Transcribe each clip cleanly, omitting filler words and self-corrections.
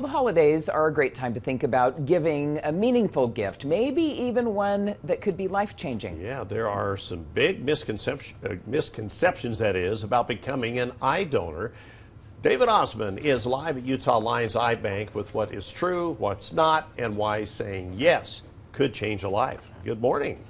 Well, the holidays are a great time to think about giving a meaningful gift, maybe even one that could be life-changing. Yeah, there are some big misconceptions, that is, about becoming an eye donor. David Osmond is live at Utah Lions Eye Bank with what is true, what's not, and why saying yes could change a life. Good morning.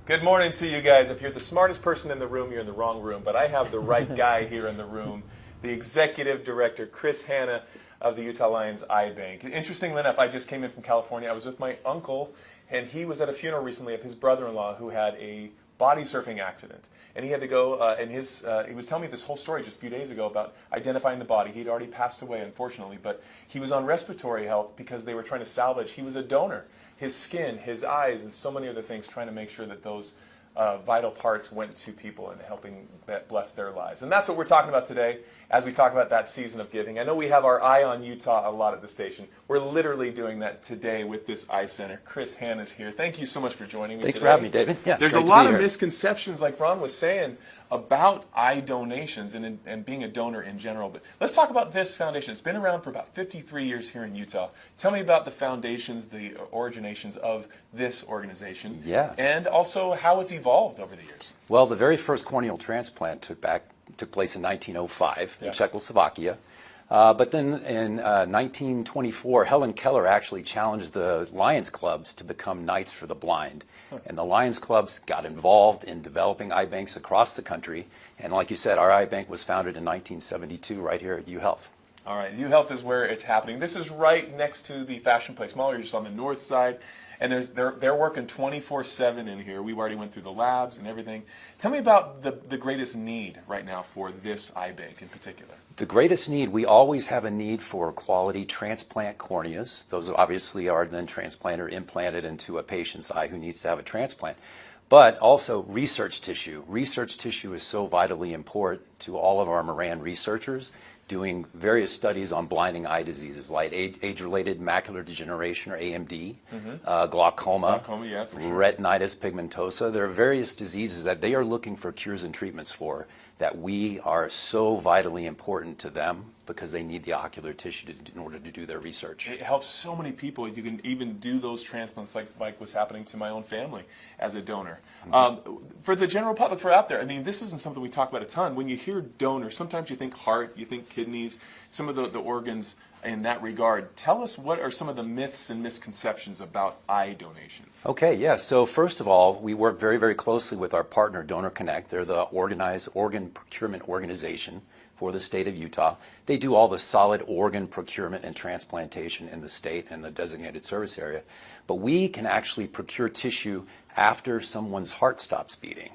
Good morning to you guys. If you're the smartest person in the room, you're in the wrong room. But I have the right guy here in the room, the executive director, Chris Hanna of the Utah Lions Eye Bank. Interestingly enough, I just came in from California. I was with my uncle, and he was at a funeral recently of his brother-in-law who had a body surfing accident. And he had to go, and he was telling me this whole story just a few days ago about identifying the body. He'd already passed away, unfortunately, but he was on respiratory health because they were trying to salvage. He was a donor. His skin, his eyes, and so many other things, trying to make sure that those vital parts went to people and helping bless their lives. And that's what we're talking about today as we talk about that season of giving. I know we have our eye on Utah a lot at the station. We're literally doing that today with this eye center. Chris Hanna's here. Thank you so much for joining me Thanks today. for having me, David. Yeah, there's a lot of misconceptions, like Ron was saying, about eye donations and being a donor in general. But let's talk about this foundation. It's been around for about 53 years here in Utah. Tell me about the foundations, the originations of this organization, and also how it's evolved over the years. Well, the very first corneal transplant took place in 1905 in Czechoslovakia. But then in 1924, Helen Keller actually challenged the Lions clubs to become Knights for the Blind. And the Lions clubs got involved in developing eye banks across the country. And like you said, our eye bank was founded in 1972 right here at UHealth. All right, UHealth is where it's happening. This is right next to the Fashion Place Mall. You're just on the north side. And they're working 24/7 in here. We already went through the labs and everything. Tell me about the greatest need right now for this eye bank in particular. The greatest need, we always have a need for quality transplant corneas. Those obviously are then transplanted or implanted into a patient's eye who needs to have a transplant. But also research tissue. Research tissue is so vitally important to all of our Moran researchers doing various studies on blinding eye diseases like age-related macular degeneration, or AMD, glaucoma, yeah, for sure. retinitis pigmentosa. There are various diseases that they are looking for cures and treatments for that we are so vitally important to them because they need the ocular tissue in order to do their research. It helps so many people. You can even do those transplants like what's happening to my own family as a donor. For the general public, for out there, I mean, this isn't something we talk about a ton. When you hear donor, sometimes you think heart, you think kidneys, some of the organs in that regard. Tell us, what are some of the myths and misconceptions about eye donation? Okay, yeah. So first of all, we work very, very closely with our partner, Donor Connect. They're the organized organ procurement organization for the state of Utah. They do all the solid organ procurement and transplantation in the state and the designated service area. But we can actually procure tissue after someone's heart stops beating.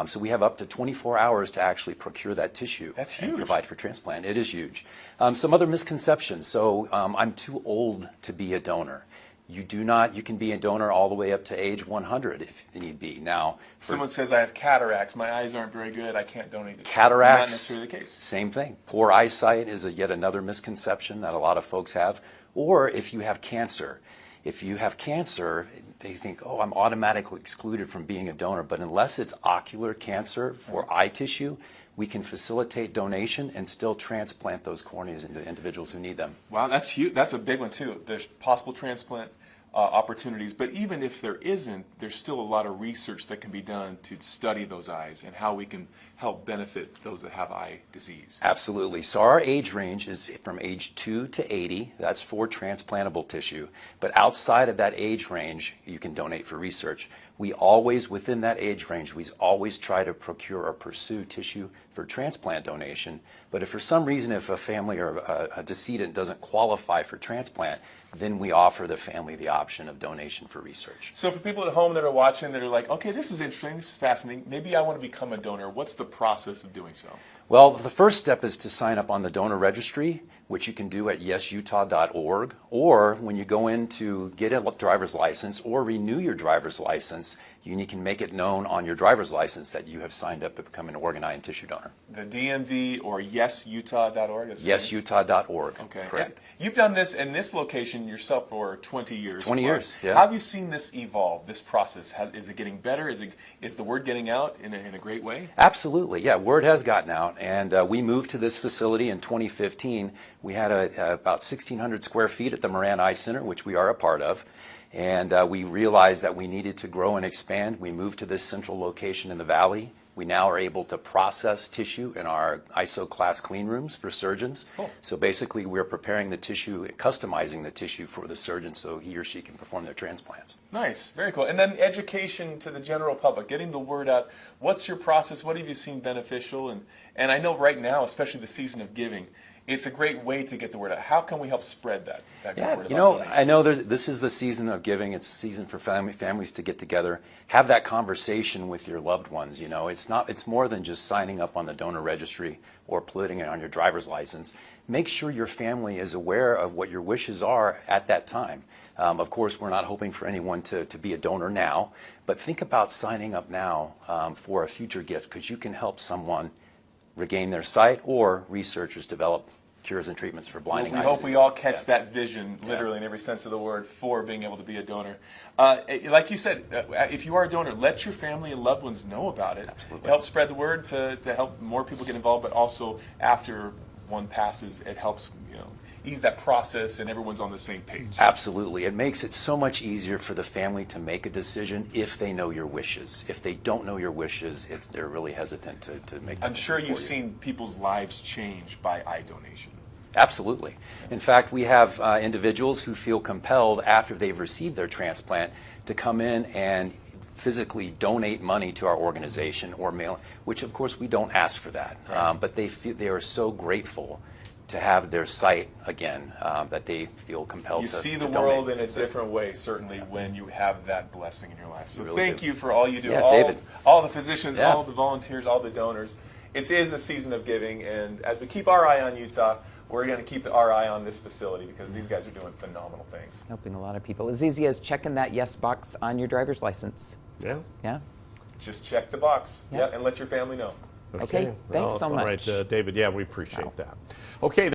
So we have up to 24 hours to actually procure that tissue. That's huge. And provide for transplant. It is huge. Some other misconceptions. So I'm too old to be a donor. You can be a donor all the way up to age 100 if need be. Now, someone says I have cataracts, my eyes aren't very good, I can't donate. Cataracts, not necessarily the case. Same thing. Poor eyesight is yet another misconception that a lot of folks have. Or if you have cancer. If you have cancer, they think, oh, I'm automatically excluded from being a donor. But unless it's ocular cancer for eye tissue, we can facilitate donation and still transplant those corneas into individuals who need them. Wow, that's huge. That's a big one too. There's possible transplant opportunities, but even if there isn't, there's still a lot of research that can be done to study those eyes and how we can help benefit those that have eye disease. Absolutely. So our age range is from age 2 to 80. That's for transplantable tissue. But outside of that age range, you can donate for research. We always, within that age range, we always try to procure or pursue tissue for transplant donation. But if for some reason, if a family or a decedent doesn't qualify for transplant, then we offer the family the option of donation for research. So for people at home that are watching that are like, okay, this is interesting, this is fascinating, maybe I want to become a donor, what's the process of doing so? Well, the first step is to sign up on the donor registry, which you can do at yesutah.org, or when you go in to get a driver's license or renew your driver's license, you can make it known on your driver's license that you have signed up to become an organ, eye, and tissue donor. The DMV or yesutah.org? Yesutah.org. Okay. Correct. And you've done this in this location yourself for 20 years. 20 years, yeah. How have you seen this evolve, this process? Is it getting better? Is the word getting out in a great way? Absolutely, yeah. Word has gotten out, and we moved to this facility in 2015. We had about 1,600 square feet at the Moran Eye Center, which we are a part of. And we realized that we needed to grow and expand. We moved to this central location in the valley. We now are able to process tissue in our ISO class clean rooms for surgeons. Cool. So basically we're preparing the tissue, customizing the tissue for the surgeon so he or she can perform their transplants. Nice, very cool. And then education to the general public, getting the word out. What's your process? What have you seen beneficial? And I know right now, especially the season of giving, it's a great way to get the word out. How can we help spread that Yeah, word you about know, donations? I know this is the season of giving. It's a season for families to get together, have that conversation with your loved ones. You know, it's more than just signing up on the donor registry or putting it on your driver's license. Make sure your family is aware of what your wishes are at that time. Of course, we're not hoping for anyone to be a donor now, but think about signing up now for a future gift, because you can help someone regain their sight, or researchers develop cures and treatments for blinding We eye hope disease. we all catch that vision, literally in every sense of the word, for being able to be a donor. Like you said, if you are a donor, let your family and loved ones know about it. Absolutely. Help spread the word to help more people get involved, but also after one passes, it helps ease that process and everyone's on the same page. Absolutely. It makes it so much easier for the family to make a decision if they know your wishes. If they don't know your wishes, they're really hesitant to make that I'm sure decision you've for you. seen people's lives change by eye donation. Absolutely. In fact, we have individuals who feel compelled after they've received their transplant to come in and physically donate money to our organization or mail, which of course we don't ask for that. Right. But they are so grateful to have their sight again, that they feel compelled You to see the to world donate. in a different way, certainly, when you have that blessing in your life. So You really thank do. you for all you do, Yeah, all, David. all the physicians, Yeah. all the volunteers, all the donors. It is a season of giving, and as we keep our eye on Utah, we're going to keep our eye on this facility, because these guys are doing phenomenal things. Helping a lot of people. As easy as checking that yes box on your driver's license. Yeah. Yeah. Just check the box, Yeah. and let your family know. Okay, thanks so All right, much. David, yeah, we appreciate that. Okay.